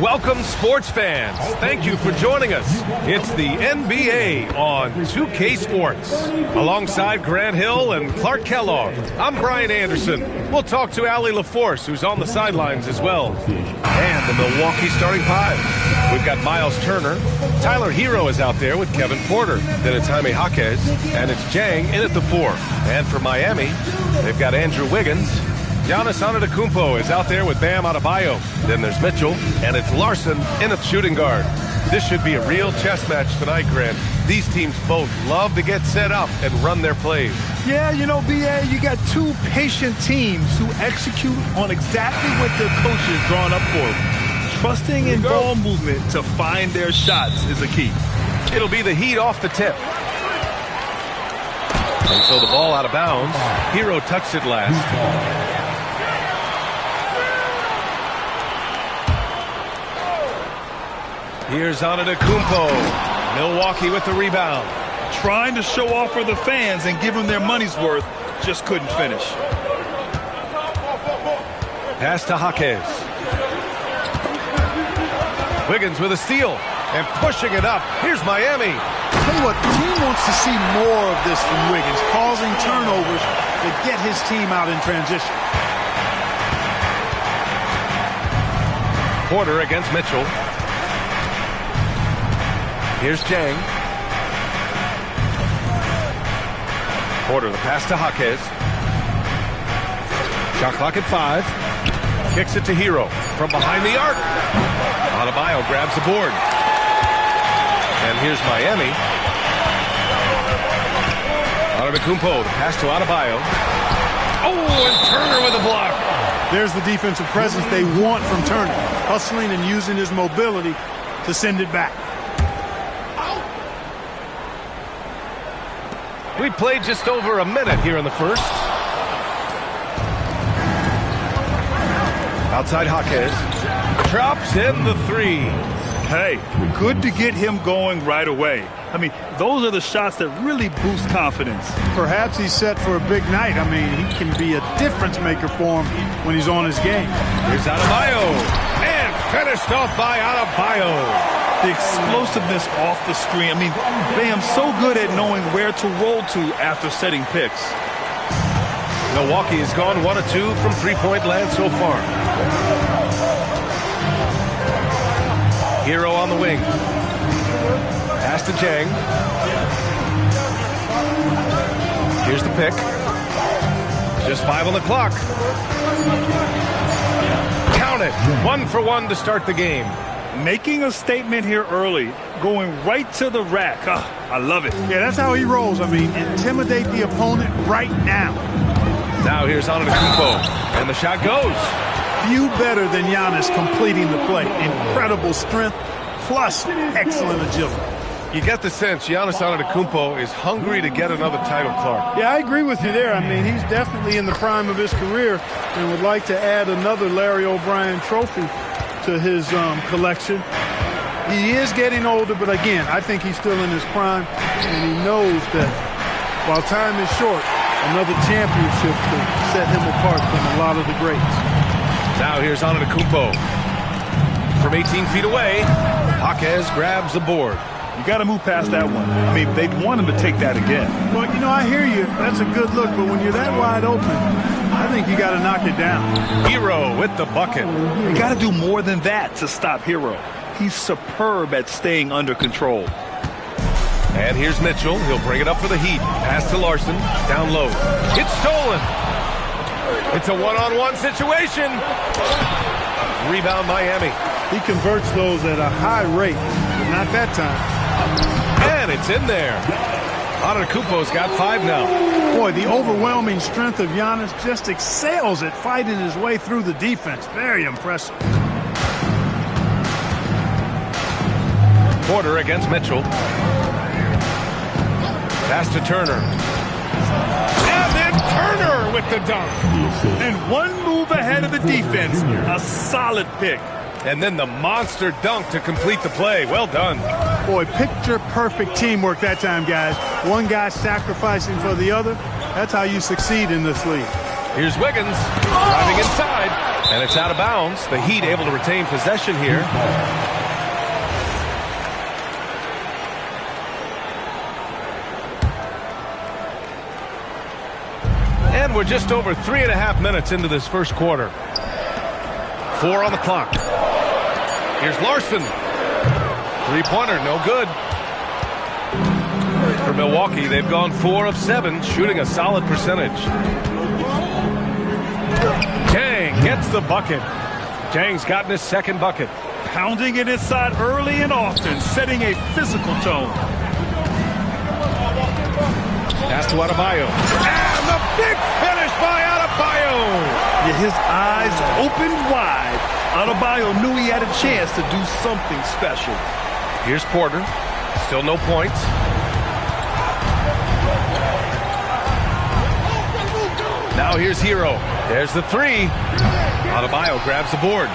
Welcome, sports fans. Thank you for joining us. It's the NBA on 2K Sports. Alongside Grant Hill and Clark Kellogg, I'm Brian Anderson. We'll talk to Allie LaForce, who's on the sidelines as well. And the Milwaukee starting five. We've got Miles Turner. Tyler Hero is out there with Kevin Porter. Then it's Jaime Jaquez, and it's Jang in at the four. And for Miami, they've got Andrew Wiggins. Giannis Antetokounmpo is out there with Bam Adebayo. Then there's Mitchell, and it's Larson in at shooting guard. This should be a real chess match tonight, Grant. These teams both love to get set up and run their plays. Yeah, you know, B.A., you got two patient teams who execute on exactly what their coaches drawn up for them. Trusting in ball movement to find their shots is a key. It'll be the Heat off the tip. And so the ball out of bounds. Hero touched it last. Here's Antetokounmpo. Milwaukee with the rebound. Trying to show off for the fans and give them their money's worth, just couldn't finish. Pass to Jaquez. Wiggins with a steal and pushing it up. Here's Miami. Tell you what, the team wants to see more of this from Wiggins, causing turnovers to get his team out in transition. Porter against Mitchell. Here's Jang. Porter, the pass to Jaquez. Shot clock at 5. Kicks it to Hero from behind the arc. Adebayo grabs the board. And here's Miami. Antetokounmpo, the pass to Adebayo. Oh, and Turner with a block. There's the defensive presence they want from Turner. Hustling and using his mobility to send it back. We played just over a minute here in the first. Outside Jaquez. Drops in the three. Hey, good to get him going right away. I mean, those are the shots that really boost confidence. Perhaps he's set for a big night. I mean, he can be a difference maker for him when he's on his game. Here's Adebayo. And finished off by Adebayo. The explosiveness off the screen. I mean, Bam's so good at knowing where to roll to after setting picks. Milwaukee has gone 1 of 2 from three-point land so far. Hero on the wing. Pass to Jang. Here's the pick. Just 5 on the clock. Count it. 1 for 1 to start the game. Making a statement here early, going right to the rack. I love it. Yeah, that's how he rolls. I mean, intimidate the opponent right now. Now here's Antetokounmpo, and the shot goes. Few better than Giannis completing the play. Incredible strength, plus excellent agility. You get the sense Giannis Antetokounmpo is hungry to get another title, Clark. Yeah, I agree with you there. I mean, he's definitely in the prime of his career and would like to add another Larry O'Brien trophy to his collection. He is getting older, but again, I think he's still in his prime, and he knows that while time is short, another championship could set him apart from a lot of the greats. Now here's Antetokounmpo. From 18 feet away, Jaquez grabs the board. You got to move past that one. I mean, they'd want him to take that again. Well, you know, I hear you. That's a good look, but when you're that wide open, I think you got to knock it down. Hero with the bucket. You got to do more than that to stop Hero. He's superb at staying under control. And here's Mitchell. He'll bring it up for the Heat. Pass to Larson. Down low. It's stolen. It's a one-on-one situation. Rebound Miami. He converts those at a high rate, but not that time. And it's in there. Antetokounmpo's got 5 now. Boy, the overwhelming strength of Giannis just excels at fighting his way through the defense. Very impressive. Porter against Mitchell. Pass to Turner. And then Turner with the dunk. And one move ahead of the defense. A solid pick. And then the monster dunk to complete the play. Well done. Boy, picture-perfect teamwork that time, guys. One guy sacrificing for the other. That's how you succeed in this league. Here's Wiggins driving inside. And it's out of bounds. The Heat able to retain possession here. And we're just over 3.5 minutes into this first quarter. 4 on the clock. Here's Larson. Three-pointer, no good. For Milwaukee, they've gone 4 of 7, shooting a solid percentage. Jang gets the bucket. Jang's gotten his second bucket. Pounding it inside early and often, setting a physical tone. Pass to Adebayo. And the big finish by Adebayo. Yeah, his eyes opened wide. Adebayo knew he had a chance to do something special. Here's Porter. Still no points. Now here's Hero. There's the three. Adebayo grabs the board.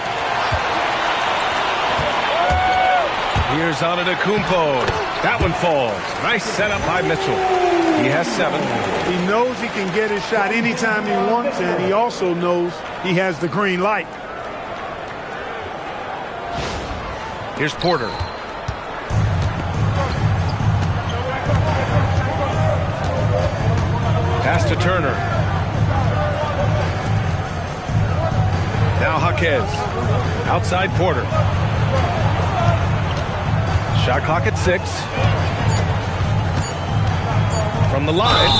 Here's Antetokounmpo. That one falls. Nice setup by Mitchell. He has 7. He knows he can get his shot anytime he wants, and he also knows he has the green light. Here's Porter. Pass to Turner. Now Jaquez. Outside Porter. Shot clock at 6. From the line.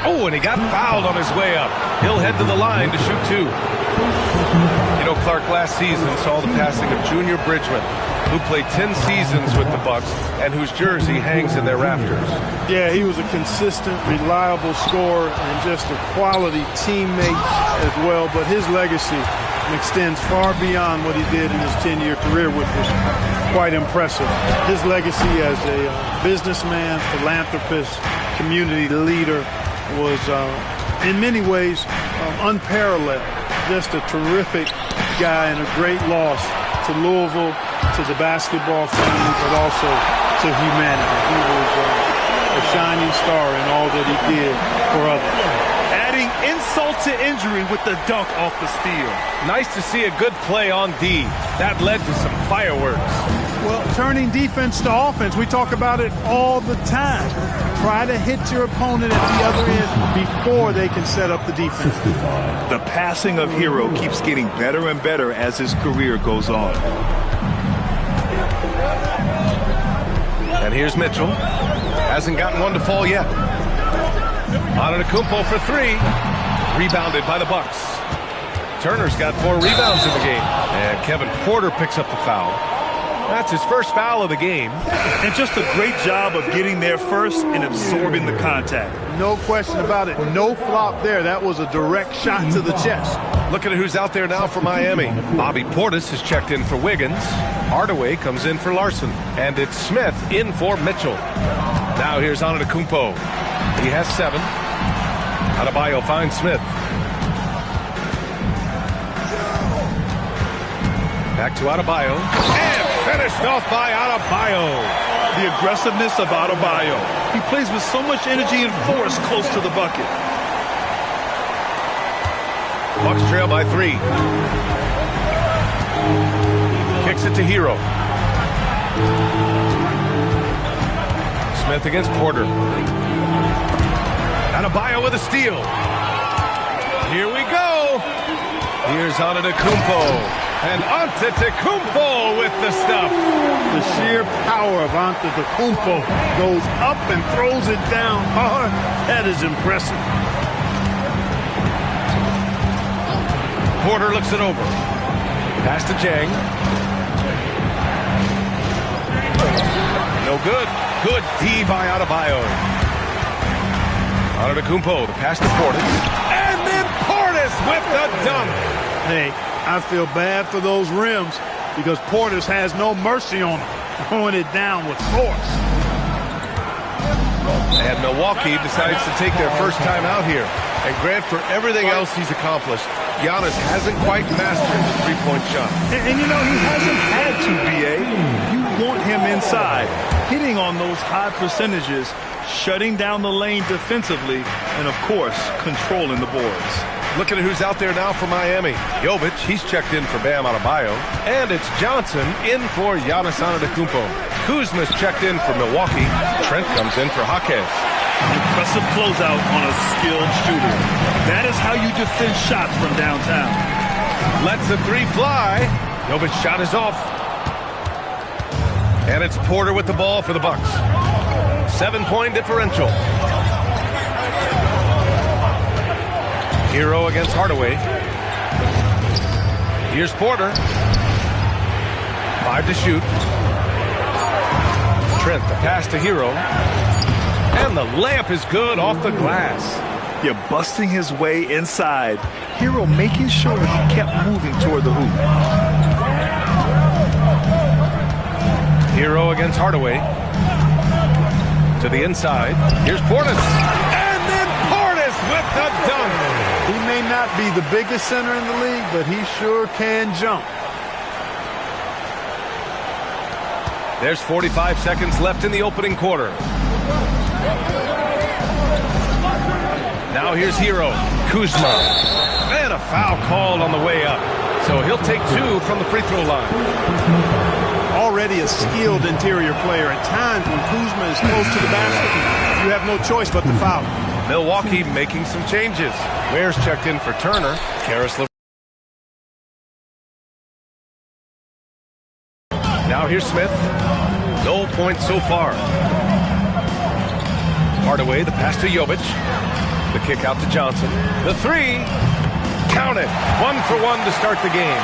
Oh, and he got fouled on his way up. He'll head to the line to shoot 2. You know, Clark last season saw the passing of Junior Bridgman, who played 10 seasons with the Bucks and whose jersey hangs in their rafters. Yeah, he was a consistent, reliable scorer and just a quality teammate as well. But his legacy extends far beyond what he did in his 10-year career, which was quite impressive. His legacy as a businessman, philanthropist, community leader was in many ways unparalleled. Just a terrific guy and a great loss to Louisville, to the basketball family, but also to humanity. He was a shining star in all that he did for others. Adding insult to injury with the dunk off the steal. Nice to see a good play on D. That led to some fireworks. Well, turning defense to offense, we talk about it all the time. Try to hit your opponent at the other end before they can set up the defense. The passing of Hero keeps getting better and better as his career goes on. And here's Mitchell. Hasn't gotten one to fall yet. Antetokounmpo for 3. Rebounded by the Bucks. Turner's got 4 rebounds in the game. And Kevin Porter picks up the foul. That's his first foul of the game. And just a great job of getting there first and absorbing the contact. No question about it. No flop there. That was a direct shot to the chest. Looking at who's out there now for Miami. Bobby Portis has checked in for Wiggins. Hardaway comes in for Larson. And it's Smith in for Mitchell. Now here's Antetokounmpo. He has 7. Adebayo finds Smith. Back to Adebayo. And finished off by Adebayo. The aggressiveness of Adebayo. He plays with so much energy and force close to the bucket. Bucks trail by 3. Kicks it to Hero. Smith against Porter. Adebayo with a steal. Here we go. Here's Antetokounmpo. And Antetokounmpo with the stuff. The sheer power of Antetokounmpo goes up and throws it down hard. That is impressive. Porter looks it over. Pass to Jang. No good. Good D by Adebayo. Antetokounmpo, the pass to Portis. And then Portis with the dunk. Hey, I feel bad for those rims because Portis has no mercy on them, throwing it down with force. And Milwaukee decides to take their first time out here. And Grant, for everything else he's accomplished, Giannis hasn't quite mastered the three-point shot. And you know, he hasn't had to, B.A. You want him inside, hitting on those high percentages, shutting down the lane defensively, and, of course, controlling the boards. Looking at who's out there now for Miami. Jovic, he's checked in for Bam Adebayo. And it's Johnson in for Giannis Antetokounmpo. Kuzma's checked in for Milwaukee. Trent comes in for Jaquez. Impressive closeout on a skilled shooter. That is how you defend shots from downtown. Lets the three fly. Jovic's shot is off. And it's Porter with the ball for the Bucks. 7-point differential. Hero against Hardaway. Here's Porter. 5 to shoot. Trent, the pass to Hero. And the layup is good off the glass. You're busting his way inside. Hero making sure that he kept moving toward the hoop. Hero against Hardaway. To the inside. Here's Portis. And then Portis with the dunk. He may not be the biggest center in the league, but he sure can jump. There's 45 seconds left in the opening quarter. Now here's Hero. Kuzma. And a foul called on the way up. So he'll take 2 from the free throw line. Already a skilled interior player. At times when Kuzma is close to the basket, you have no choice but to foul. Milwaukee making some changes. Ware's checked in for Turner. Karis LeVert. Now here's Smith. No points so far. Hardaway, the pass to Jovic. The kick out to Johnson. The three. Count it. 1 for 1 to start the game.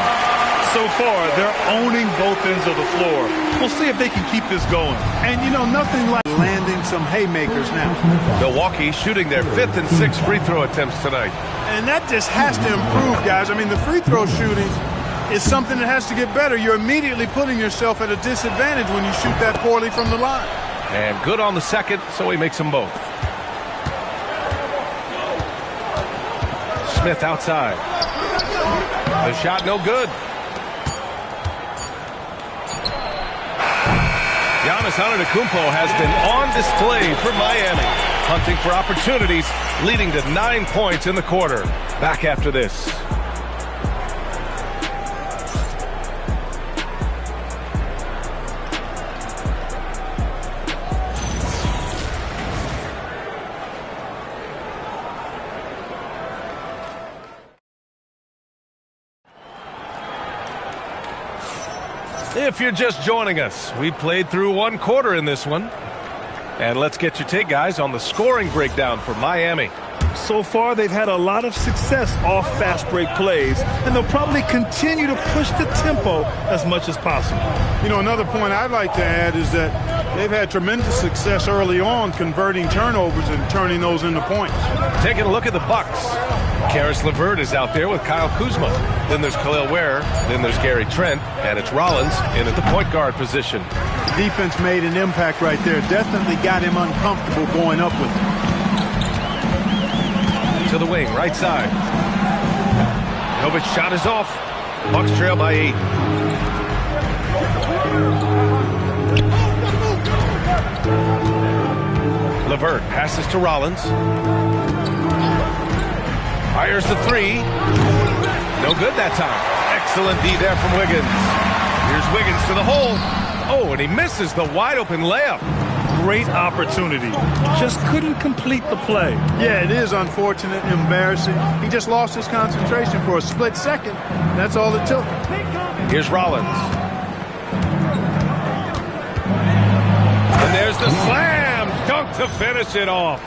So far, they're owning both ends of the floor. We'll see if they can keep this going. And, you know, nothing like landing some haymakers now. Milwaukee shooting their 5th and 6th free throw attempts tonight. And that just has to improve, guys. I mean, the free throw shooting is something that has to get better. You're immediately putting yourself at a disadvantage when you shoot that poorly from the line. And good on the second, so he makes them both. Smith outside. The shot no good. Giannis Antetokounmpo has been on display for Miami, hunting for opportunities, leading to 9 points in the quarter. Back after this. If you're just joining us, we played through 1 quarter in this one. And let's get your take, guys, on the scoring breakdown for Miami. So far, they've had a lot of success off fast break plays, and they'll probably continue to push the tempo as much as possible. You know, another point I'd like to add is that they've had tremendous success early on converting turnovers and turning those into points. Taking a look at the Bucks. Karis LeVert is out there with Kyle Kuzma. Then there's Khalil Ware. Then there's Gary Trent. And it's Rollins in at the point guard position. Defense made an impact right there. Definitely got him uncomfortable going up with it. To the wing, right side. Jovic shot is off. Bucks trail by 8. LeVert passes to Rollins. Fires the 3. No good that time. Excellent D there from Wiggins. Here's Wiggins to the hole. Oh, and he misses the wide open layup. Great opportunity. Just couldn't complete the play. Yeah, it is unfortunate and embarrassing. He just lost his concentration for a split second. That's all it took. Here's Rollins. And there's the slam dunk to finish it off.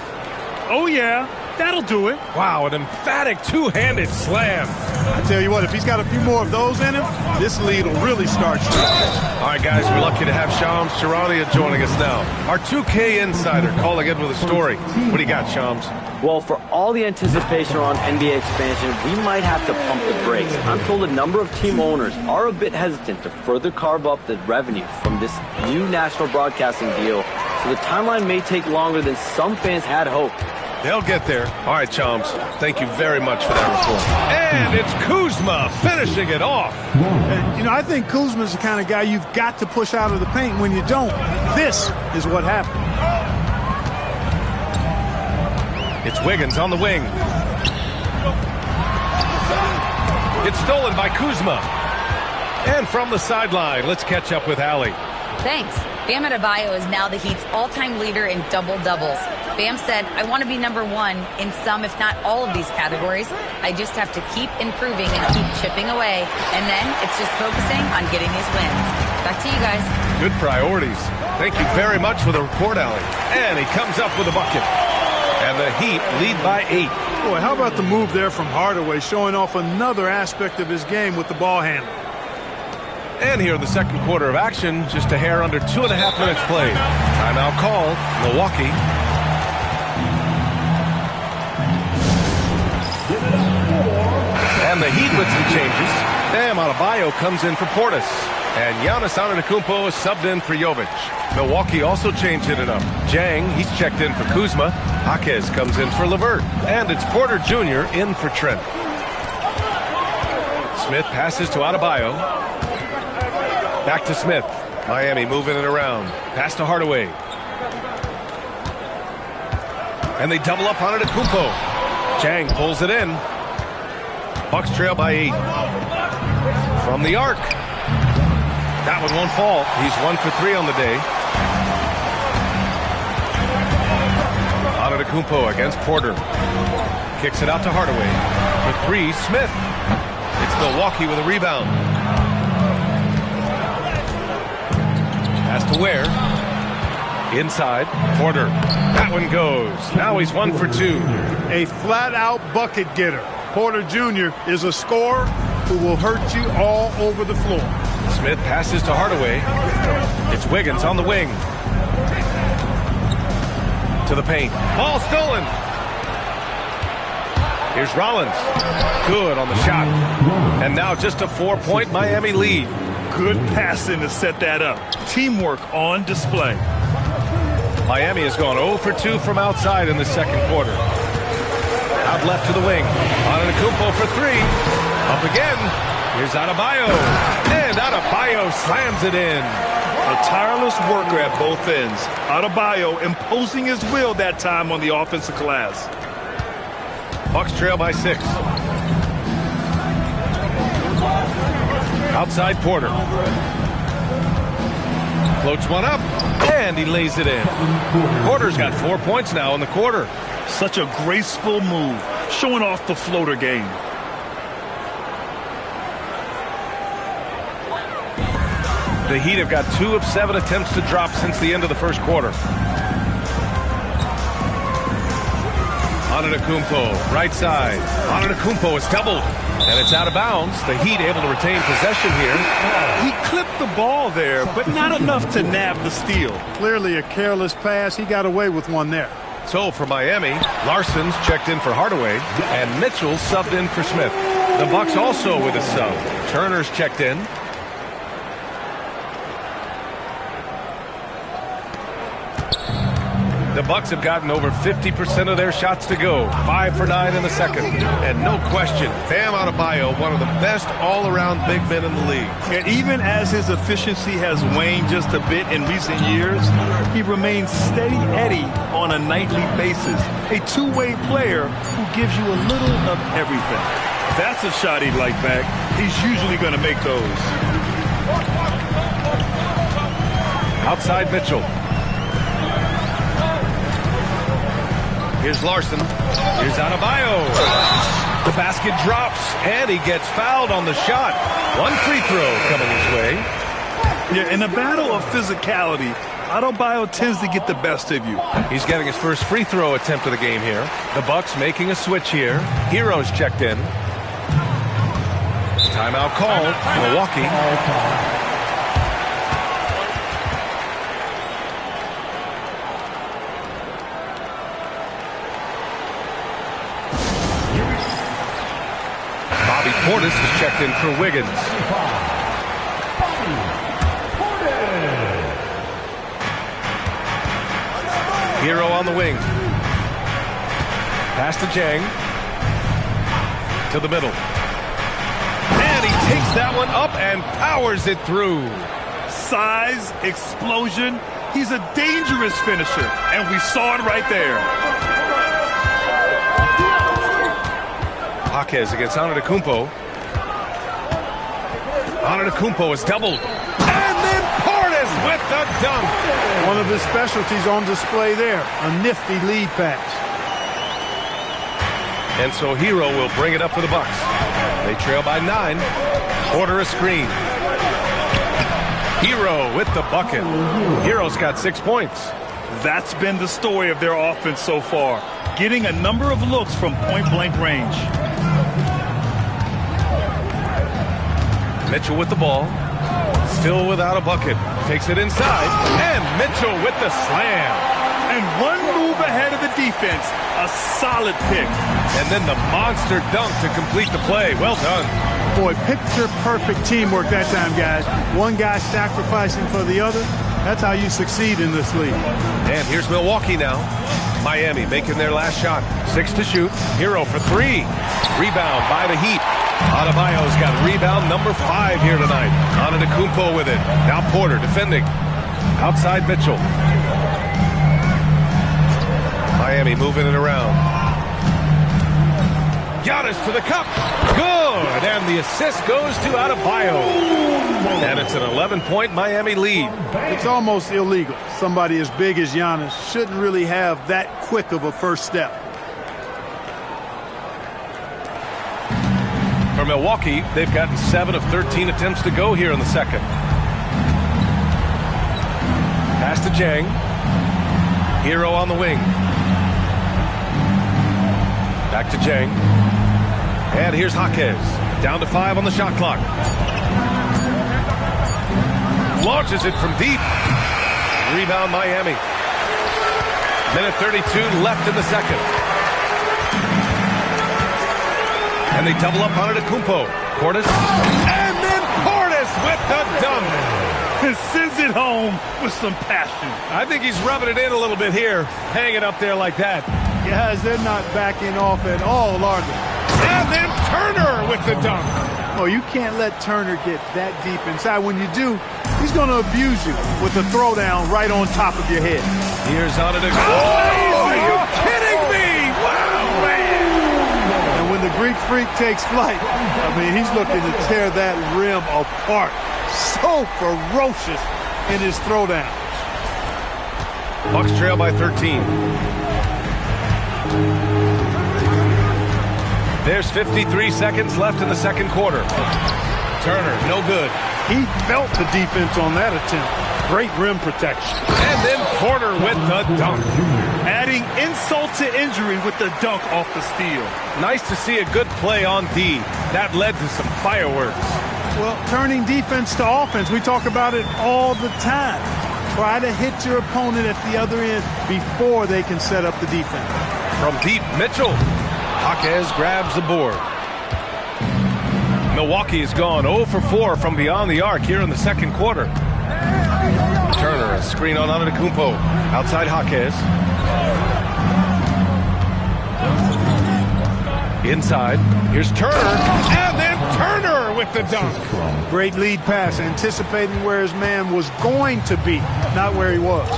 Oh, yeah. That'll do it. Wow, an emphatic two-handed slam. I tell you what, if he's got a few more of those in him, this lead will really start strong. All right, guys, we're lucky to have Shams Charania joining us now. Our 2K insider calling in with a story. What do you got, Shams? Well, for all the anticipation around NBA expansion, we might have to pump the brakes. I'm told a number of team owners are a bit hesitant to further carve up the revenue from this new national broadcasting deal, so the timeline may take longer than some fans had hoped. They'll get there. All right, Chums. Thank you very much for that report. And it's Kuzma finishing it off. And, you know, I think Kuzma's the kind of guy you've got to push out of the paint. When you don't, this is what happens. It's Wiggins on the wing. It's stolen by Kuzma. And from the sideline, let's catch up with Allie. Thanks. Bam Adebayo is now the Heat's all-time leader in double-doubles. Bam said, I want to be number one in some, if not all of these categories. I just have to keep improving and keep chipping away. And then it's just focusing on getting these wins. Back to you guys. Good priorities. Thank you very much for the report, Allie. And he comes up with a bucket. And the Heat lead by 8. Boy, how about the move there from Hardaway, showing off another aspect of his game with the ball handling. And here in the second quarter of action, just a hair under 2.5 minutes played. Timeout called, Milwaukee. And the Heat with some changes. Bam Adebayo comes in for Portis. And Giannis Antetokounmpo is subbed in for Jovic. Milwaukee also changed it up. Jang, he's checked in for Kuzma. Jaquez comes in for LeVert. And it's Porter Jr. in for Trent. Smith passes to Adebayo. Back to Smith. Miami moving it around. Pass to Hardaway. And they double up on Antetokounmpo. Jang pulls it in. Bucks trail by 8. From the arc. That one won't fall. He's 1 for 3 on the day. Antetokounmpo against Porter. Kicks it out to Hardaway. For 3, Smith. It's Milwaukee with a rebound. Pass to Ware. Inside. Porter. That one goes. Now he's 1 for 2. A flat-out bucket getter. Porter Jr. is a scorer who will hurt you all over the floor. Smith passes to Hardaway. It's Wiggins on the wing. To the paint. Ball stolen. Here's Rollins. Good on the shot. And now just a 4-point Miami lead. Good passing to set that up. Teamwork on display. Miami has gone 0 for 2 from outside in the second quarter. Out left to the wing. Antetokounmpo for 3. Up again. Here's Adebayo. And Adebayo slams it in. A tireless worker at both ends. Adebayo imposing his will that time on the offensive glass. Bucks trail by 6. Outside Porter. Floats one up. And he lays it in. Porter's got 4 points now in the quarter. Such a graceful move, showing off the floater game. The Heat have got 2 of 7 attempts to drop since the end of the first quarter. Antetokounmpo, right side. Antetokounmpo is doubled, and it's out of bounds. The Heat able to retain possession here. He clipped the ball there, but not enough to nab the steal. Clearly a careless pass. He got away with one there. So for Miami, Larson's checked in for Hardaway, and Mitchell subbed in for Smith. The Bucks also with a sub. Turner's checked in. The Bucks have gotten over 50% of their shots to go. 5 for 9 in the second. And no question, Bam Adebayo, one of the best all-around big men in the league. And even as his efficiency has waned just a bit in recent years, he remains steady Eddie on a nightly basis. A two-way player who gives you a little of everything. That's a shot he'd like back. He's usually going to make those. Outside Mitchell. Here's Larson. Here's Adebayo. The basket drops, and he gets fouled on the shot. 1 free throw coming his way. Yeah, in a battle of physicality, Adebayo tends to get the best of you. He's getting his first free throw attempt of the game here. The Bucks making a switch here. Heroes checked in. Timeout called. Milwaukee. Portis is checked in for Wiggins. Hero on the wing. Pass to Jang. To the middle. And he takes that one up and powers it through. Size, explosion. He's a dangerous finisher, and we saw it right there. Jaquez against Antetokounmpo. Antetokounmpo is doubled. And then Portis with the dunk. One of his specialties on display there. A nifty lead pass. And so Hero will bring it up for the Bucks. They trail by 9. Porter a screen. Hero with the bucket. Hero's got 6 points. That's been the story of their offense so far. Getting a number of looks from point-blank range. Mitchell with the ball. Still without a bucket. Takes it inside. And Mitchell with the slam. And one move ahead of the defense. A solid pick. And then the monster dunk to complete the play. Well done. Boy, picture-perfect teamwork that time, guys. One guy sacrificing for the other. That's how you succeed in this league. And here's Milwaukee now. Miami making their last shot. 6 to shoot. Hero for 3. Rebound by the Heat. Adebayo's got rebound number 5 here tonight. Antetokounmpo with it. Now Porter defending. Outside Mitchell. Miami moving it around. Giannis to the cup. Good. And the assist goes to Adebayo. And it's an 11-point Miami lead. It's almost illegal. Somebody as big as Giannis shouldn't really have that quick of a first step. For Milwaukee, they've gotten 7 of 13 attempts to go here in the second. Pass to Jang. Hero on the wing. Back to Jang. And here's Jaquez. Down to 5 on the shot clock. Launches it from deep. Rebound Miami. Minute 32 left in the second. And they double up on Antetokounmpo. Portis. And then Portis with the dunk. And sends it home with some passion. I think he's rubbing it in a little bit here. Hanging up there like that. Guys, they're not backing off at all, are they? And then Turner with the dunk. Oh, you can't let Turner get that deep inside. When you do, he's going to abuse you with a throwdown right on top of your head. Here's Antetokounmpo. Oh, are you kidding me? Wow, man. And when the Greek Freak takes flight, I mean, he's looking to tear that rim apart. So ferocious in his throwdown. Bucks trail by 13. There's 53 seconds left in the second quarter. Turner, no good. He felt the defense on that attempt. Great rim protection. And then Porter with the dunk. Adding insult to injury with the dunk off the steal. Nice to see a good play on D. That led to some fireworks. Well, turning defense to offense, we talk about it all the time. Try to hit your opponent at the other end before they can set up the defense. From deep, Mitchell. Jaquez grabs the board. Milwaukee has gone 0 for 4 from beyond the arc here in the second quarter. Turner, a screen on Antetokounmpo. Outside Jaquez. Inside. Here's Turner. And then Turner with the dunk. Great lead pass, anticipating where his man was going to be, not where he was.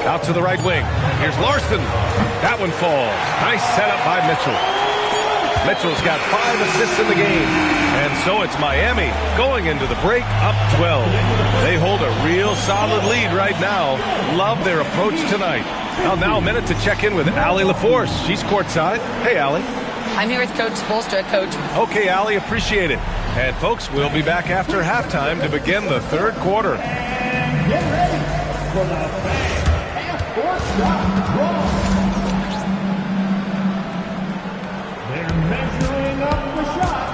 Out to the right wing. Here's Larson. That one falls. Nice setup by Mitchell. Mitchell's got 5 assists in the game. And so it's Miami going into the break up 12. They hold a real solid lead right now. Love their approach tonight. Now a minute to check in with Allie LaForce. She's courtside. Hey, Allie. I'm here with Coach Spoelstra. Coach. Okay, Allie, appreciate it. And folks, we'll be back after halftime to begin the third quarter. Get ready for the half-court shot draw. They're measuring up the shot.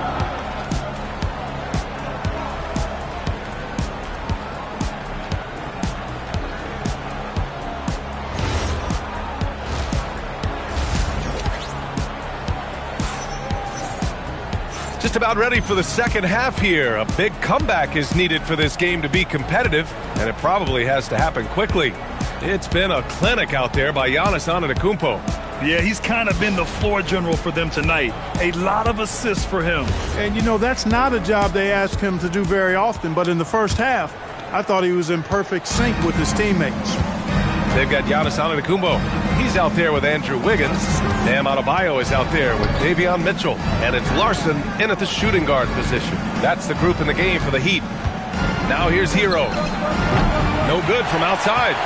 Just about ready for the second half here. A big comeback is needed for this game to be competitive, and it probably has to happen quickly. It's been a clinic out there by Giannis Antetokounmpo. Yeah, he's kind of been the floor general for them tonight. A lot of assists for him. And, you know, that's not a job they ask him to do very often, but in the first half, I thought he was in perfect sync with his teammates. They've got Giannis Antetokounmpo. He's out there with Andrew Wiggins. Bam Adebayo is out there with Davion Mitchell. And it's Larson in at the shooting guard position. That's the group in the game for the Heat. Now here's Hero. No good from outside.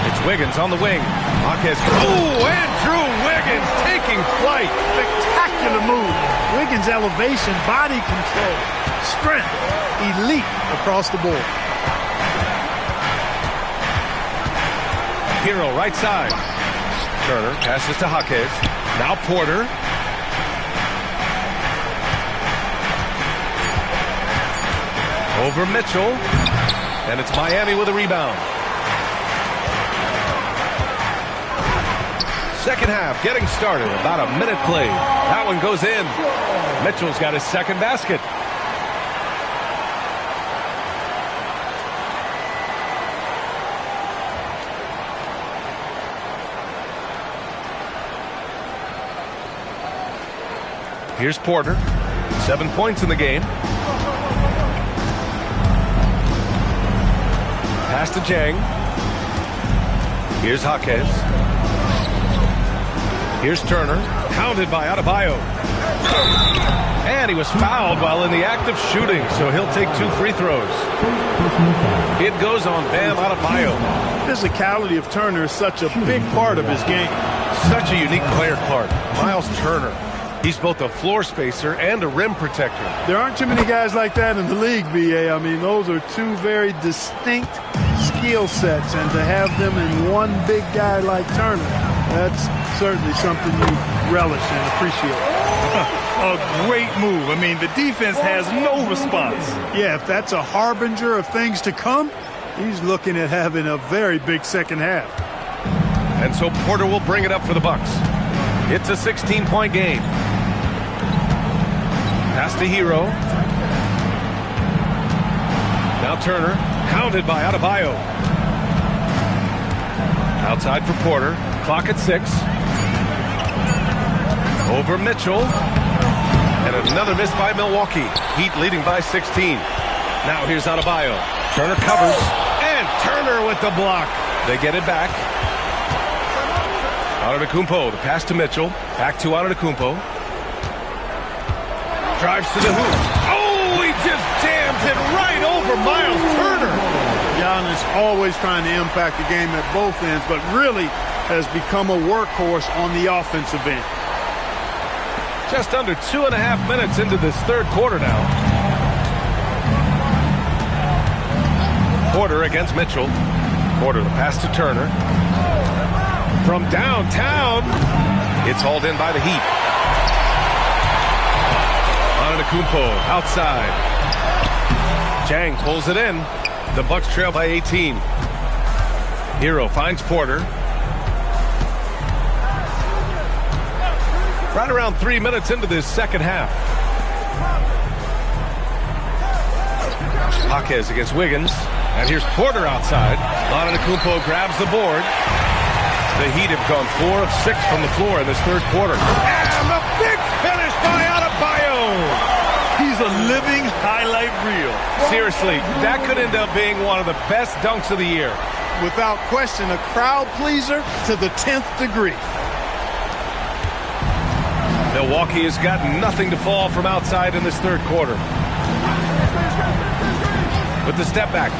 It's Wiggins on the wing. Marquez. Oh, Andrew Wiggins taking flight. Spectacular move. Wiggins' elevation, body control, strength, elite across the board. Hero right side. Turner passes to Jaquez. Now Porter. Over Mitchell. And it's Miami with a rebound. Second half getting started. About a minute played. That one goes in. Mitchell's got his second basket. Here's Porter. 7 points in the game. Pass to Jang. Here's Jaquez. Here's Turner. Hounded by Adebayo. And he was fouled while in the act of shooting, so he'll take 2 free throws. It goes on Bam Adebayo. Physicality of Turner is such a big part of his game. Such a unique player, Clark. Miles Turner. He's both a floor spacer and a rim protector. There aren't too many guys like that in the league, B.A. I mean, those are 2 very distinct skill sets, and to have them in one big guy like Turner, that's certainly something you relish and appreciate. A great move. I mean, the defense has no response. Yeah, if that's a harbinger of things to come, he's looking at having a very big second half. And so Porter will bring it up for the Bucks. It's a 16-point game. Pass to Hero. Now Turner, hounded by Adebayo. Outside for Porter. Clock at 6. Over Mitchell. And another miss by Milwaukee. Heat leading by 16. Now here's Adebayo. Turner covers. And Turner with the block. They get it back. Antetokounmpo, the pass to Mitchell. Back to Antetokounmpo. Drives to the hoop. Oh, he just jams it right over Miles Turner. Giannis always trying to impact the game at both ends, but really has become a workhorse on the offensive end. Just under 2.5 minutes into this third quarter now. Porter against Mitchell. Porter, the pass to Turner. From downtown, it's hauled in by the Heat. Antetokounmpo outside. Jang pulls it in. The Bucks trail by 18. Hero finds Porter. Right around 3 minutes into this second half. Jaquez against Wiggins. And here's Porter outside. Antetokounmpo grabs the board. The Heat have gone 4 of 6 from the floor in this third quarter. And the big finish by Adebayo. He's a living highlight reel. Seriously, that could end up being one of the best dunks of the year. Without question, a crowd pleaser to the 10th degree. Milwaukee has got nothing to fall from outside in this third quarter. With the step back,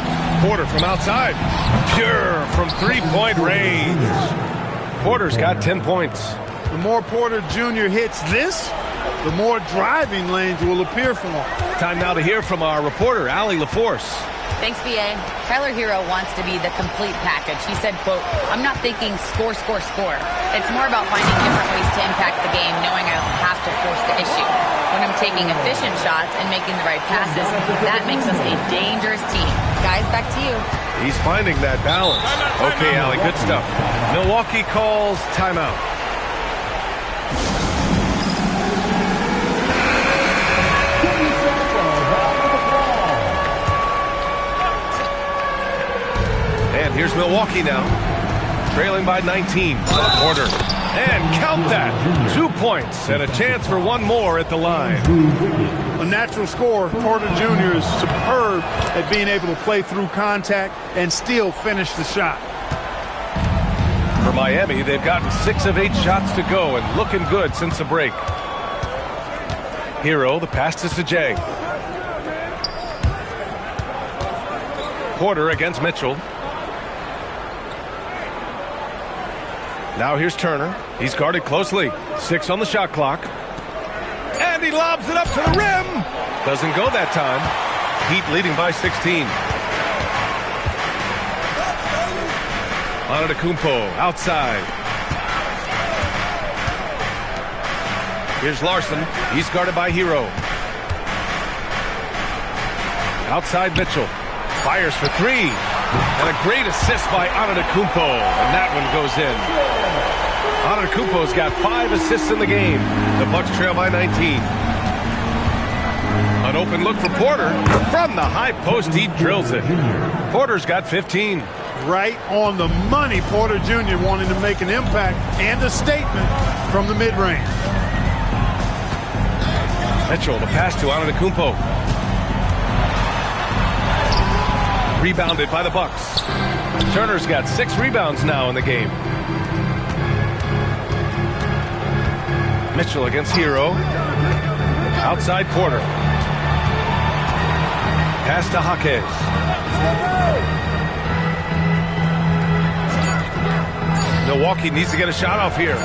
Porter from outside. Pure from three-point range. Porter's got 10 points. The more Porter Jr. hits this, the more driving lanes will appear for him. Time now to hear from our reporter, Allie LaForce. Thanks, B.A. Tyler Hero wants to be the complete package. He said, quote, "I'm not thinking score, score, score. It's more about finding different ways to impact the game, knowing I don't have to force the issue. When I'm taking efficient shots and making the right passes, that makes us a dangerous team." Guys, back to you. He's finding that balance. Okay, Allie, good stuff. Milwaukee calls timeout. And here's Milwaukee now, trailing by 19. Porter, And count that. 2 points and a chance for one more at the line. A natural scorer, Porter Jr. is superb at being able to play through contact and still finish the shot. For Miami, they've gotten 6 of 8 shots to go and looking good since the break. Hero, the pass to Sajay. Porter against Mitchell. Now here's Turner. He's guarded closely. 6 on the shot clock. And he lobs it up to the rim. Doesn't go that time. Heat leading by 16. Antetokounmpo outside. Here's Larson. He's guarded by Hero. Outside Mitchell. Fires for 3. And a great assist by Antetokounmpo. And that one goes in. Antetokounmpo's got 5 assists in the game. The Bucks trail by 19. An open look for Porter. From the high post, he drills it. Porter's got 15. Right on the money. Porter Jr. wanting to make an impact and a statement from the mid-range. Mitchell, the pass to Antetokounmpo. Rebounded by the Bucks. Turner's got 6 rebounds now in the game. Mitchell against Hero. Outside Porter. Pass to Jaquez. Milwaukee needs to get a shot off here.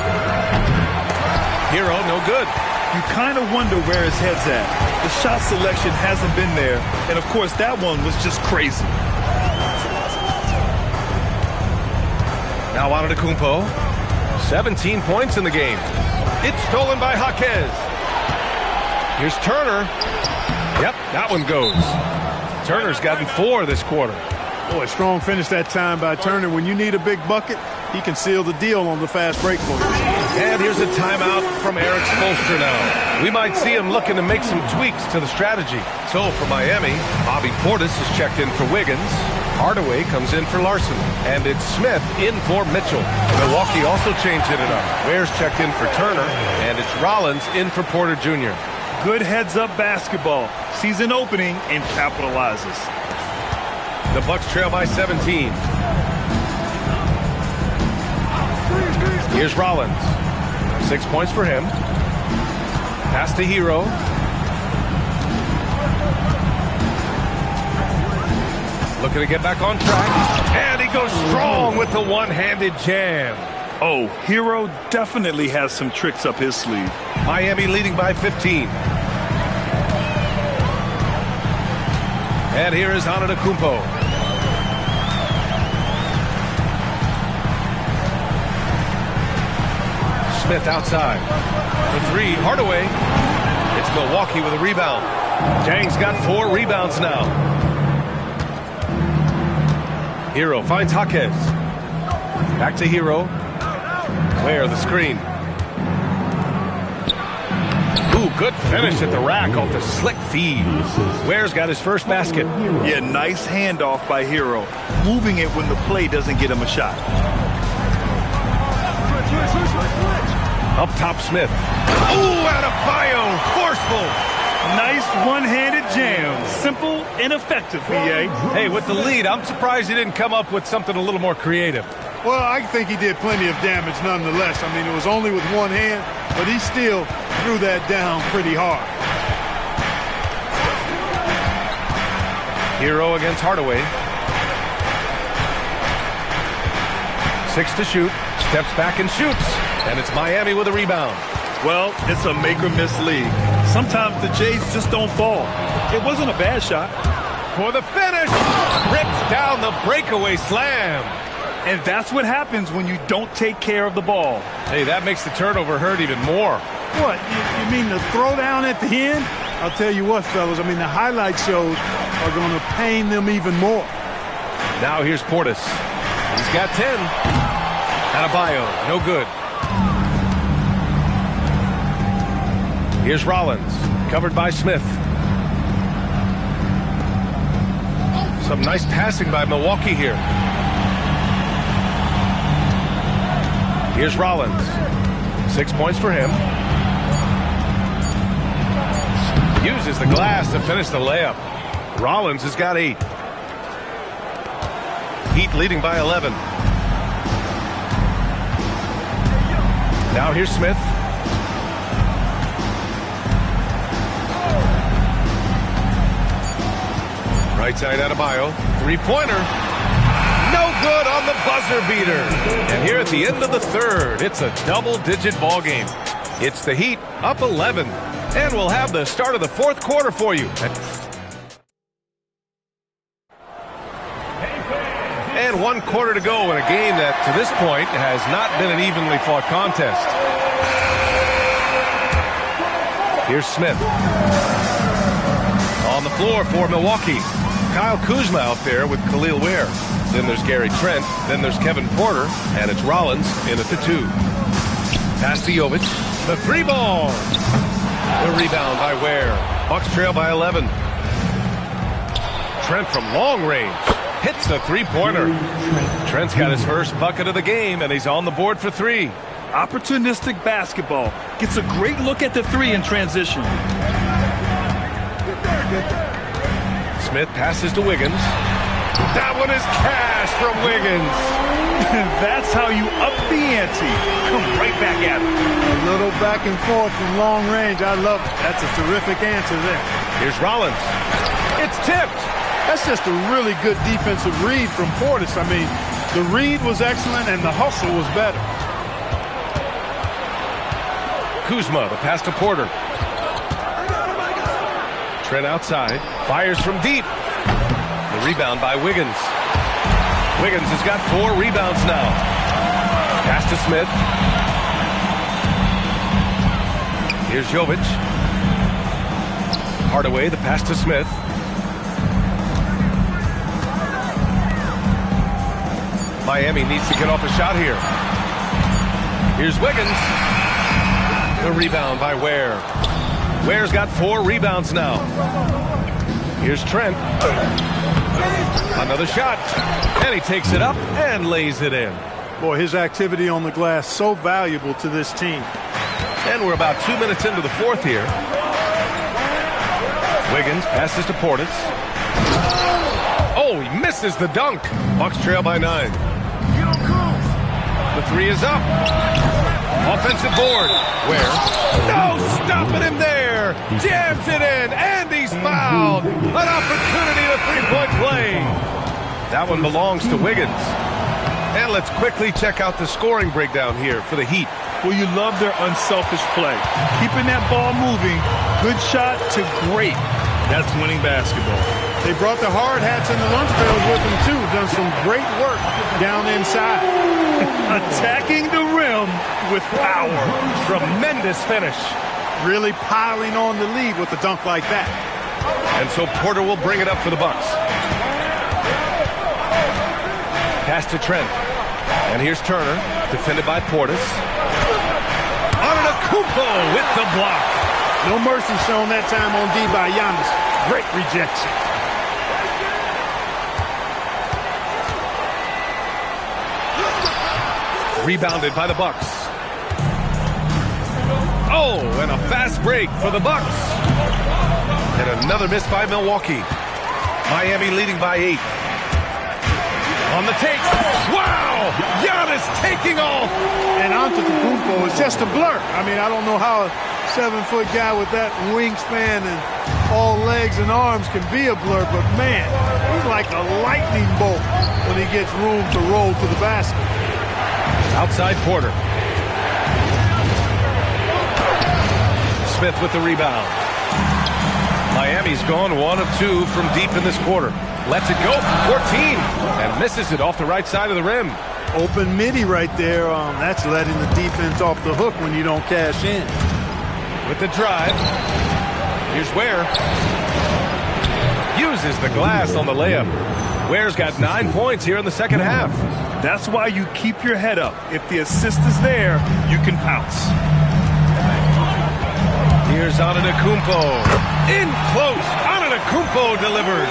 Hero, no good. You kind of wonder where his head's at. The shot selection hasn't been there. And, of course, that one was just crazy. Now Antetokounmpo. 17 points in the game. It's stolen by Jaquez. Here's Turner. Yep, that one goes. Turner's gotten 4 this quarter. Boy, strong finish that time by Turner. When you need a big bucket, he can seal the deal on the fast break for you. And here's a timeout from Eric Spoelstra now. We might see him looking to make some tweaks to the strategy. So for Miami, Bobby Portis is checked in for Wiggins. Hardaway comes in for Larson. And it's Smith in for Mitchell. Milwaukee also changing it up. Ware's checked in for Turner. And it's Rollins in for Porter Jr. Good heads-up basketball. Sees an opening and capitalizes. The Bucks trail by 17. Here's Rollins. 6 points for him. Pass to Hero. Looking to get back on track. And he goes strong with the one-handed jam. Oh, Hero definitely has some tricks up his sleeve. Miami leading by 15. And here is Antetokounmpo. Smith outside. For 3, Hardaway. It's Milwaukee with a rebound. Jang's got 4 rebounds now. Hero finds Jaquez. Back to Hero. Ware the screen. Ooh, good finish at the rack off the slick feed. Ware's got his first basket. Yeah, nice handoff by Hero. Moving it when the play doesn't get him a shot. Up top, Smith. Ooh, Adebayo, forceful. Nice one-handed jam. Simple and effective, BA. Hey, with the lead, I'm surprised he didn't come up with something a little more creative. Well, I think he did plenty of damage nonetheless. I mean, it was only with one hand, but he still threw that down pretty hard. Hero against Hardaway. 6 to shoot. Steps back and shoots. And it's Miami with a rebound. Well, it's a make-or-miss league. Sometimes the Jays just don't fall. It wasn't a bad shot. For the finish. Rips down the breakaway slam. And that's what happens when you don't take care of the ball. Hey, that makes the turnover hurt even more. What, you mean the throwdown at the end? I'll tell you what, fellas, I mean, the highlight shows are going to pain them even more. Now here's Portis. He's got 10. Adebayo, no good. Here's Rollins, covered by Smith. Some nice passing by Milwaukee here. Here's Rollins. 6 points for him. Uses the glass to finish the layup. Rollins has got 8. Heat leading by 11. Now here's Smith. Right side Adebayo. Three-pointer. No good on the buzzer beater. And here at the end of the third, it's a double-digit ball game. It's the Heat up 11. And we'll have the start of the fourth quarter for you. And 1 quarter to go in a game that, to this point, has not been an evenly fought contest. Here's Smith. On the floor for Milwaukee. Kyle Kuzma out there with Khalil Ware. Then there's Gary Trent. Then there's Kevin Porter. And it's Rollins in at the 2. Pass to Jovic. The 3-ball. The rebound by Ware. Bucks trail by 11. Trent from long range. Hits the 3-pointer. Trent's got his first bucket of the game, and he's on the board for 3. Opportunistic basketball. Gets a great look at the 3 in transition. Smith passes to Wiggins. That one is cash from Wiggins. That's how you up the ante. Come right back at it. A little back and forth from long range. I love it. That's a terrific answer there. Here's Rollins. It's tipped. That's just a really good defensive read from Portis. I mean, the read was excellent and the hustle was better. Kuzma, the pass to Porter. Trent outside. Fires from deep. The rebound by Wiggins. Wiggins has got 4 rebounds now. Pass to Smith. Here's Jovic. Hardaway, the pass to Smith. Miami needs to get off a shot here. Here's Wiggins. The rebound by Ware. Ware's got 4 rebounds now. Here's Trent. Another shot. And he takes it up and lays it in. Boy, his activity on the glass so valuable to this team. And we're about 2 minutes into the fourth here. Wiggins passes to Portis. Oh, he misses the dunk. Bucks trail by 9. The 3 is up. Offensive board. Where? No, stopping him there. Jams it in, and he's fouled. An opportunity to 3-point play. That one belongs to Wiggins. And let's quickly check out the scoring breakdown here for the Heat. Well, you love their unselfish play. Keeping that ball moving, good shot to great. That's winning basketball. They brought the hard hats and the lunch pails with them, too. Done some great work down inside. Attacking the rim with power. Tremendous finish. Really piling on the lead with a dunk like that. And so Porter will bring it up for the Bucks. Pass to Trent. And here's Turner, defended by Portis. Antetokounmpo with the block. No mercy shown that time on D by Giannis. Great rejection. Rebounded by the Bucks. Oh, and a fast break for the Bucks. And another miss by Milwaukee. Miami leading by 8. On the take. Wow! Giannis taking off. And Antetokounmpo is just a blur. I mean, I don't know how a 7-foot guy with that wingspan and all legs and arms can be a blur, but man, he's like a lightning bolt when he gets room to roll to the basket. Outside Porter. Smith with the rebound. Miami's gone 1 of 2 from deep in this quarter. Lets it go from 14 and misses it off the right side of the rim. Open midi right there. That's letting the defense off the hook when you don't cash in. With the drive. Here's Ware. Uses the glass on the layup. Ware's got 9 points here in the second half. That's why you keep your head up. If the assist is there, you can pounce. Here's Antetokounmpo. In close. Antetokounmpo delivers.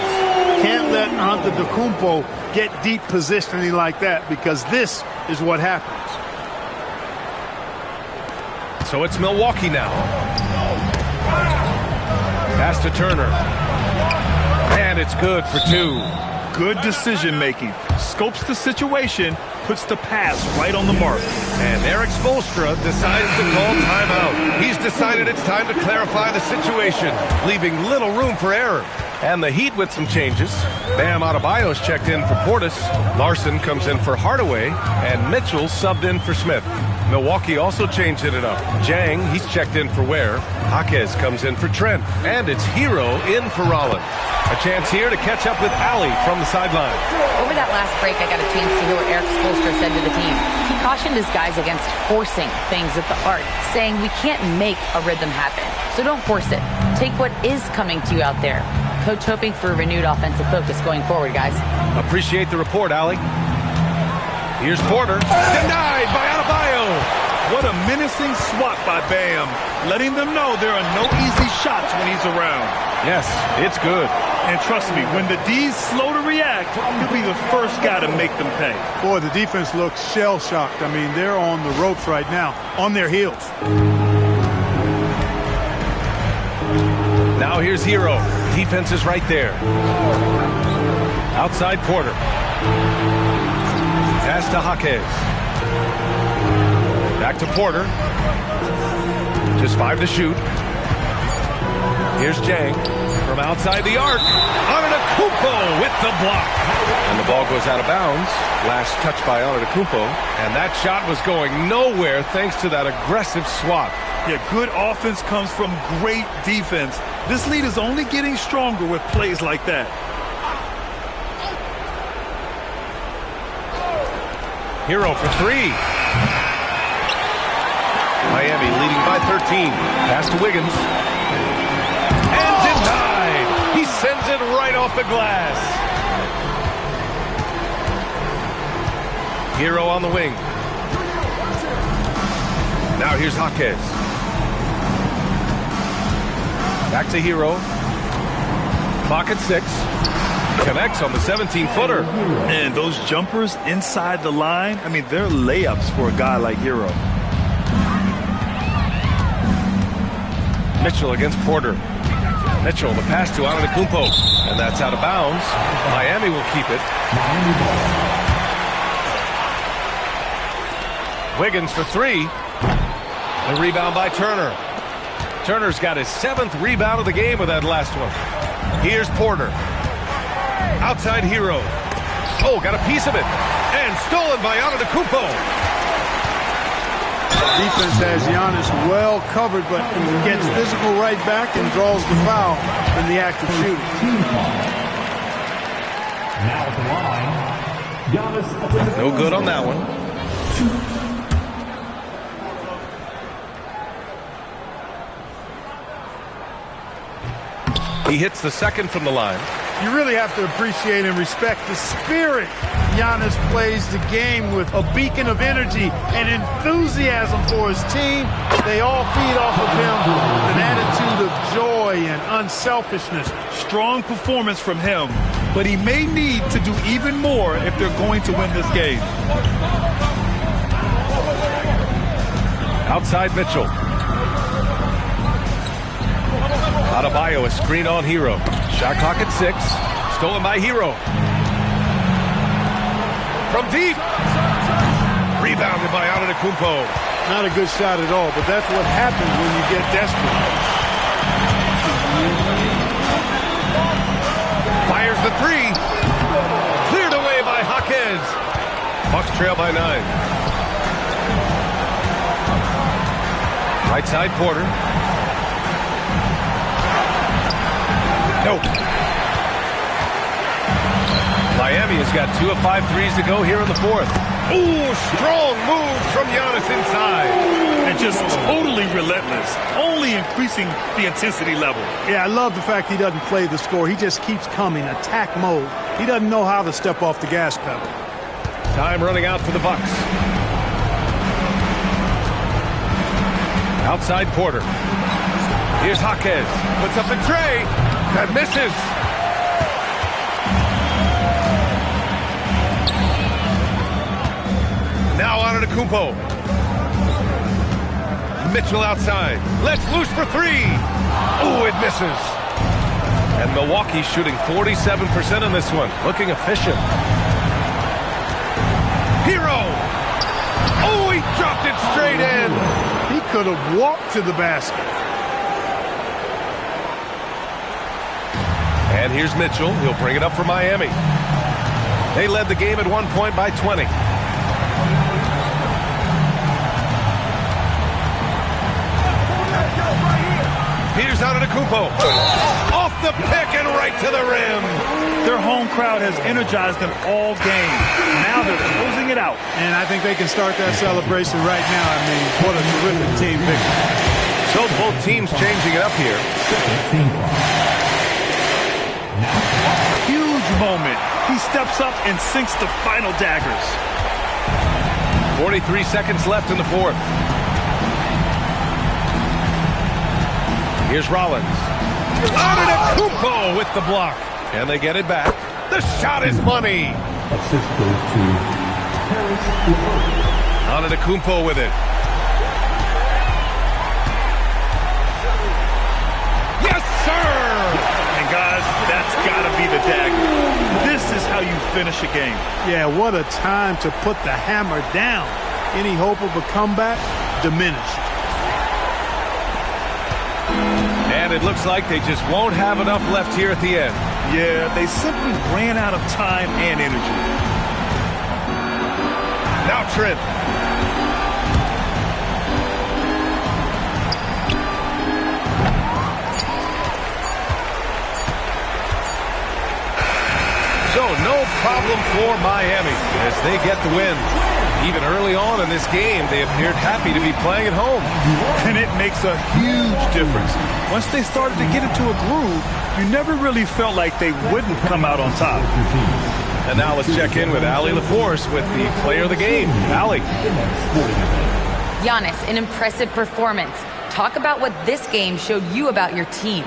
Can't let Antetokounmpo get deep positioning like that, because this is what happens. So it's Milwaukee now. Pass to Turner. And it's good for 2. Good decision making. Scopes the situation, puts the pass right on the mark. And Eric Spoelstra decides to call timeout. He's decided it's time to clarify the situation, leaving little room for error. And the Heat with some changes. Bam Adebayo's checked in for Portis. Larson comes in for Hardaway. And Mitchell subbed in for Smith. Milwaukee also changed it up. Jang, he's checked in for Ware. Jaquez comes in for Trent. And it's Hero in for Rollins. A chance here to catch up with Allie from the sideline. Over that last break, I got a chance to hear what Eric Spoelstra said to the team. He cautioned his guys against forcing things at the arc, saying we can't make a rhythm happen. So don't force it. Take what is coming to you out there. Coach hoping for a renewed offensive focus going forward, guys. Appreciate the report, Allie. Here's Porter. Denied by Adebayo. What a menacing swat by Bam, letting them know there are no easy shots when he's around. Yes, it's good. And trust me, when the D's slow to react, he'll be the first guy to make them pay. Boy, the defense looks shell-shocked. I mean, they're on the ropes right now, on their heels. Now here's Hero. Defense is right there. Outside Porter. Pass to Jaquez. Back to Porter. Just 5 to shoot. Here's Jang from outside the arc. Antetokounmpo with the block. And the ball goes out of bounds. Last touch by Antetokounmpo. And that shot was going nowhere thanks to that aggressive swat. Yeah, good offense comes from great defense. This lead is only getting stronger with plays like that. Hero for 3. Miami leading by 13. Pass to Wiggins. And denied. He sends it right off the glass. Hero on the wing. Now here's Jaquez. Back to Hero. Clock at 6. Connects on the 17-footer. And those jumpers inside the line, I mean, they're layups for a guy like Hero. Mitchell against Porter. Mitchell, the pass to Antetokounmpo. And that's out of bounds. Miami will keep it. Wiggins for 3. The rebound by Turner. Turner's got his 7th rebound of the game with that last one. Here's Porter. Outside Hero. Oh, got a piece of it. And stolen by Antetokounmpo. Defense has Giannis well covered, but gets physical right back and draws the foul in the act of shooting. Now at the line, Giannis. No good on that one. He hits the second from the line. You really have to appreciate and respect the spirit Giannis plays the game with. A beacon of energy and enthusiasm for his team. They all feed off of him. An attitude of joy and unselfishness. Strong performance from him, but he may need to do even more if they're going to win this game. Outside Mitchell. Adebayo, a screen on Hero. Shot clock at 6. Stolen by Hero. From deep. Rebounded by Antetokounmpo. Not a good shot at all, but that's what happens when you get desperate. Fires the 3. Cleared away by Jaquez. Bucks trail by 9. Right side Porter. Nope. Miami has got 2 of 5 threes to go here in the 4th. Ooh, strong move from Giannis inside. And just totally relentless, only increasing the intensity level. Yeah, I love the fact he doesn't play the score. He just keeps coming, attack mode. He doesn't know how to step off the gas pedal. Time running out for the Bucks. Outside Porter. Here's Jaquez. Puts up the tray. That misses. Now Antetokounmpo. Mitchell outside. Let's loose for three. Oh, it misses. And Milwaukee shooting 47% on this one. Looking efficient. Hero. Oh, he dropped it straight in. He could have walked to the basket. And here's Mitchell. He'll bring it up for Miami. They led the game at 1 point by 20. Here's Antetokounmpo. Off the pick and right to the rim. Their home crowd has energized them all game. Now they're closing it out. And I think they can start that celebration right now. I mean, what a terrific team victory. So both teams changing it up here. Huge moment. He steps up and sinks the final daggers. 43 seconds left in the fourth. Here's Rollins. Antetokounmpo with the block. And they get it back. The shot is money. Assist goes to Paris. Antetokounmpo with it. Yes, sir! And guys, that's got to be the dagger. This is how you finish a game. Yeah, what a time to put the hammer down. Any hope of a comeback diminished. And it looks like they just won't have enough left here at the end. Yeah, they simply ran out of time and energy. Now Trent. So no problem for Miami as they get the win. Even early on in this game, they appeared happy to be playing at home. And it makes a huge difference. Once they started to get into a groove, you never really felt like they wouldn't come out on top. And now let's check in with Allie LaForce with the player of the game. Allie. Giannis, an impressive performance. Talk about what this game showed you about your team.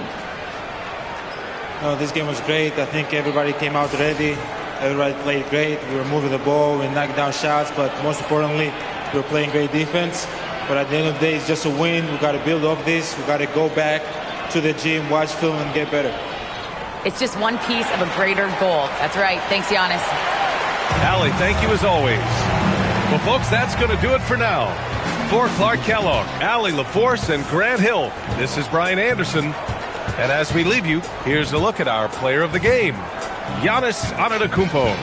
This game was great. I think everybody came out ready. Everybody played great. We were moving the ball, we knocked down shots, but most importantly, we were playing great defense. But at the end of the day, it's just a win. We got to build off this. We got to go back to the gym, watch film, and get better. It's just one piece of a greater goal. That's right. Thanks, Giannis. Allie, thank you as always. Well, folks, that's going to do it for now. For Clark Kellogg, Allie LaForce, and Grant Hill, this is Brian Anderson. And as we leave you, here's a look at our player of the game, Giannis Antetokounmpo.